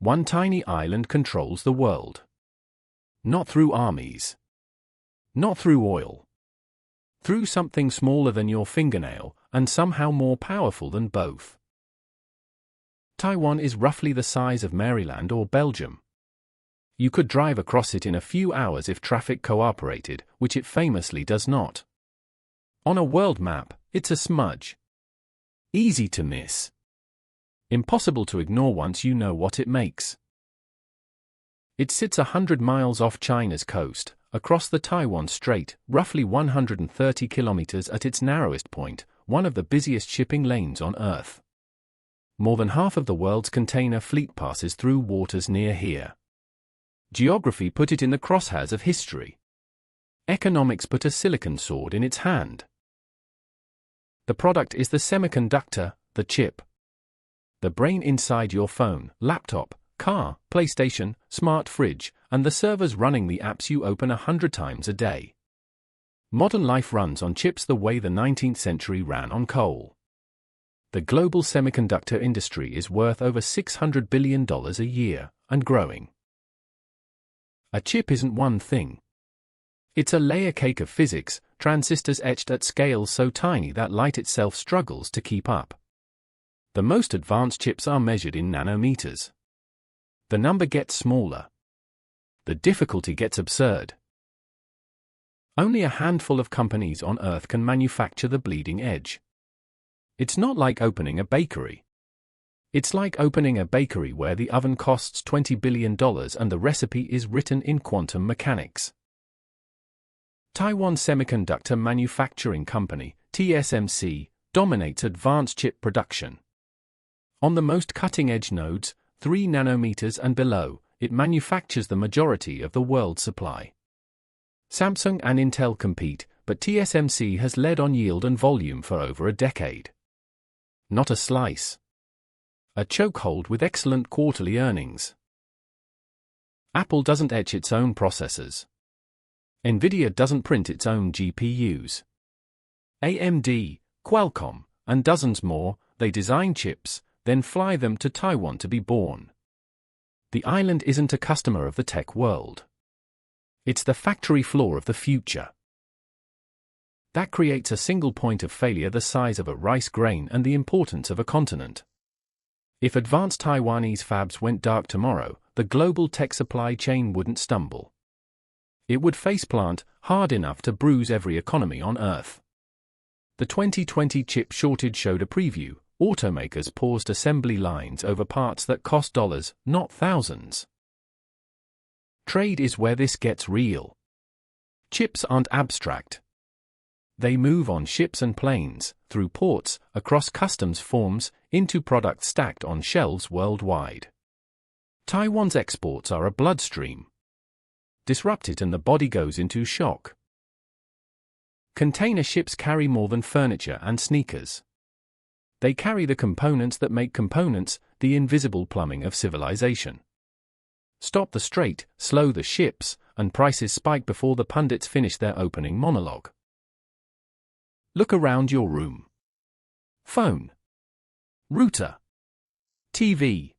One tiny island controls the world. Not through armies. Not through oil. Through something smaller than your fingernail, and somehow more powerful than both. Taiwan is roughly the size of Maryland or Belgium. You could drive across it in a few hours if traffic cooperated, which it famously does not. On a world map, it's a smudge. Easy to miss. Impossible to ignore once you know what it makes. It sits 100 miles off China's coast, across the Taiwan Strait, roughly 130 kilometers at its narrowest point, one of the busiest shipping lanes on Earth. More than half of the world's container fleet passes through waters near here. Geography put it in the crosshairs of history. Economics put a silicon sword in its hand. The product is the semiconductor, the chip. The brain inside your phone, laptop, car, PlayStation, smart fridge, and the servers running the apps you open 100 times a day. Modern life runs on chips the way the 19th century ran on coal. The global semiconductor industry is worth over $600 billion a year, and growing. A chip isn't one thing. It's a layer cake of physics, transistors etched at scales so tiny that light itself struggles to keep up. The most advanced chips are measured in nanometers. The number gets smaller. The difficulty gets absurd. Only a handful of companies on Earth can manufacture the bleeding edge. It's not like opening a bakery. It's like opening a bakery where the oven costs $20 billion and the recipe is written in quantum mechanics. Taiwan Semiconductor Manufacturing Company, TSMC, dominates advanced chip production. On the most cutting-edge nodes, 3 nanometers and below, it manufactures the majority of the world's supply. Samsung and Intel compete, but TSMC has led on yield and volume for over a decade. Not a slice. A chokehold with excellent quarterly earnings. Apple doesn't etch its own processors. Nvidia doesn't print its own GPUs. AMD, Qualcomm, and dozens more, they design chips, then fly them to Taiwan to be born. The island isn't a customer of the tech world. It's the factory floor of the future. That creates a single point of failure the size of a rice grain and the importance of a continent. If advanced Taiwanese fabs went dark tomorrow, the global tech supply chain wouldn't stumble. It would faceplant hard enough to bruise every economy on Earth. The 2020 chip shortage showed a preview. Automakers paused assembly lines over parts that cost dollars, not thousands. Trade is where this gets real. Chips aren't abstract. They move on ships and planes, through ports, across customs forms, into products stacked on shelves worldwide. Taiwan's exports are a bloodstream. Disrupt it and the body goes into shock. Container ships carry more than furniture and sneakers. They carry the components that make components, the invisible plumbing of civilization. Stop the strait, slow the ships, and prices spike before the pundits finish their opening monologue. Look around your room. Phone. Router. TV.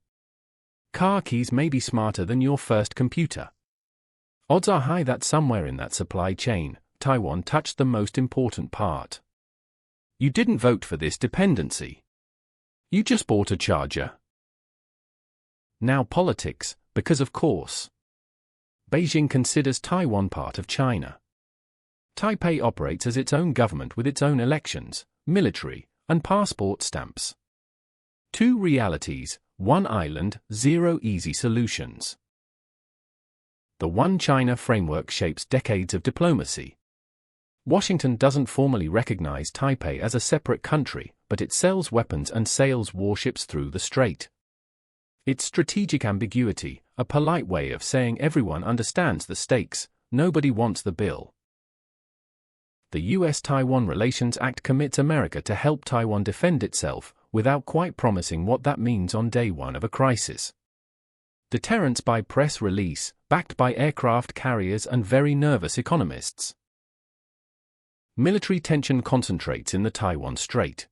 Car keys may be smarter than your first computer. Odds are high that somewhere in that supply chain, Taiwan touched the most important part. You didn't vote for this dependency. You just bought a charger. Now politics, because of course. Beijing considers Taiwan part of China. Taipei operates as its own government with its own elections, military, and passport stamps. 2 realities, 1 island, 0 easy solutions. The One China framework shapes decades of diplomacy. Washington doesn't formally recognize Taipei as a separate country, but it sells weapons and sails warships through the strait. It's strategic ambiguity, a polite way of saying everyone understands the stakes, nobody wants the bill. The U.S.-Taiwan Relations Act commits America to help Taiwan defend itself, without quite promising what that means on day one of a crisis. Deterrence by press release, backed by aircraft carriers and very nervous economists. Military tension concentrates in the Taiwan Strait.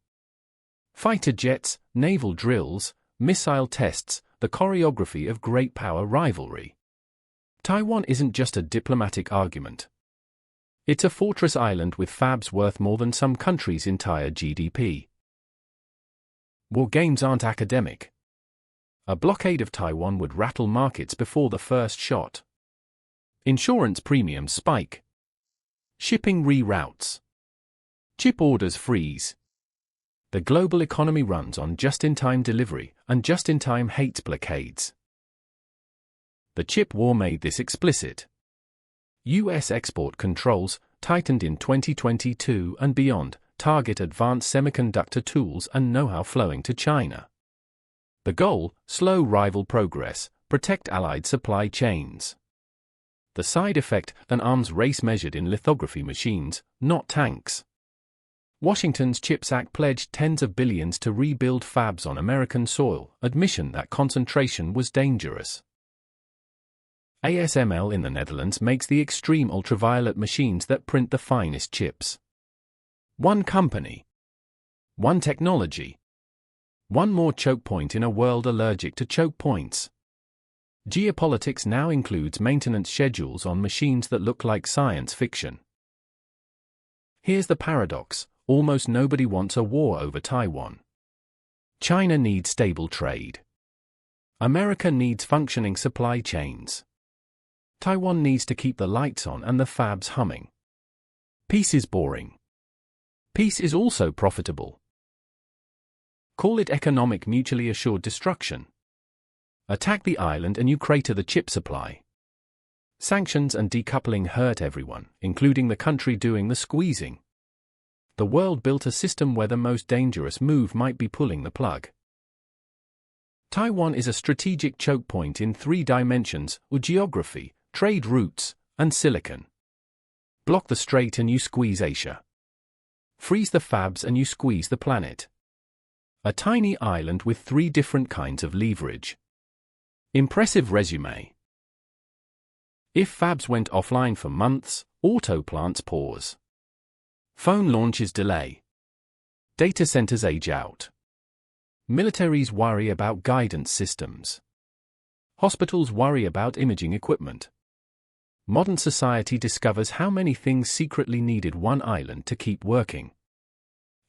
Fighter jets, naval drills, missile tests, the choreography of great power rivalry. Taiwan isn't just a diplomatic argument. It's a fortress island with fabs worth more than some countries' entire GDP. War games aren't academic. A blockade of Taiwan would rattle markets before the first shot. Insurance premiums spike. Shipping reroutes. Chip orders freeze. The global economy runs on just-in-time delivery, and just-in-time hates blockades. The chip war made this explicit. U.S. export controls, tightened in 2022 and beyond, target advanced semiconductor tools and know-how flowing to China. The goal: slow rival progress, protect allied supply chains. The side effect: an arms race measured in lithography machines, not tanks. Washington's CHIPS Act pledged tens of billions to rebuild fabs on American soil, admission that concentration was dangerous. ASML in the Netherlands makes the extreme ultraviolet machines that print the finest chips. One company. One technology. One more choke point in a world allergic to choke points. Geopolitics now includes maintenance schedules on machines that look like science fiction. Here's the paradox: almost nobody wants a war over Taiwan. China needs stable trade. America needs functioning supply chains. Taiwan needs to keep the lights on and the fabs humming. Peace is boring. Peace is also profitable. Call it economic mutually assured destruction. Attack the island and you crater the chip supply. Sanctions and decoupling hurt everyone, including the country doing the squeezing. The world built a system where the most dangerous move might be pulling the plug. Taiwan is a strategic choke point in 3 dimensions: geography, trade routes, and silicon. Block the strait and you squeeze Asia. Freeze the fabs and you squeeze the planet. A tiny island with 3 different kinds of leverage. Impressive resume. If fabs went offline for months, auto plants pause. Phone launches delay. Data centers age out. Militaries worry about guidance systems. Hospitals worry about imaging equipment. Modern society discovers how many things secretly needed one island to keep working.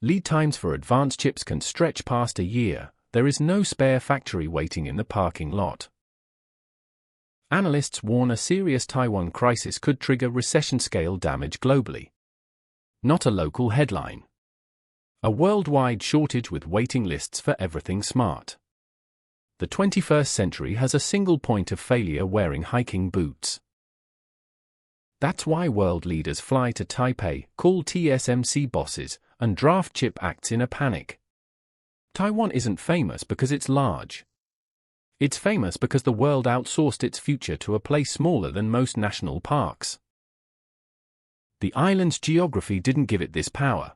Lead times for advanced chips can stretch past a year. There is no spare factory waiting in the parking lot. Analysts warn a serious Taiwan crisis could trigger recession-scale damage globally. Not a local headline. A worldwide shortage with waiting lists for everything smart. The 21st century has a single point of failure: wearing hiking boots. That's why world leaders fly to Taipei, call TSMC bosses, and draft chip acts in a panic. Taiwan isn't famous because it's large. It's famous because the world outsourced its future to a place smaller than most national parks. The island's geography didn't give it this power.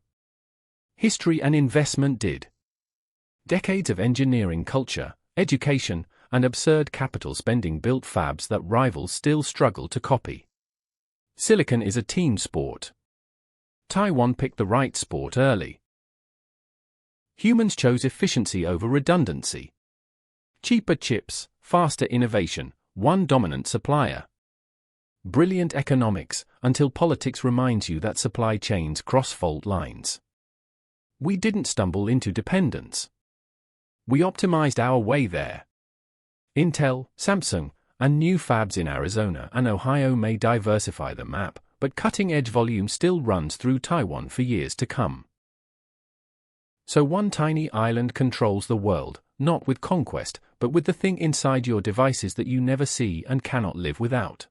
History and investment did. Decades of engineering culture, education, and absurd capital spending built fabs that rivals still struggle to copy. Silicon is a team sport. Taiwan picked the right sport early. Humans chose efficiency over redundancy. Cheaper chips, faster innovation, one dominant supplier. Brilliant economics, until politics reminds you that supply chains cross fault lines. We didn't stumble into dependence. We optimized our way there. Intel, Samsung, and new fabs in Arizona and Ohio may diversify the map, but cutting-edge volume still runs through Taiwan for years to come. So one tiny island controls the world, not with conquest, but with the thing inside your devices that you never see and cannot live without.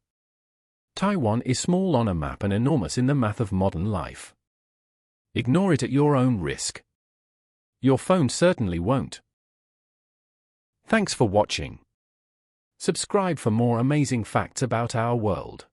Taiwan is small on a map and enormous in the math of modern life. Ignore it at your own risk. Your phone certainly won't. Thanks for watching. Subscribe for more amazing facts about our world.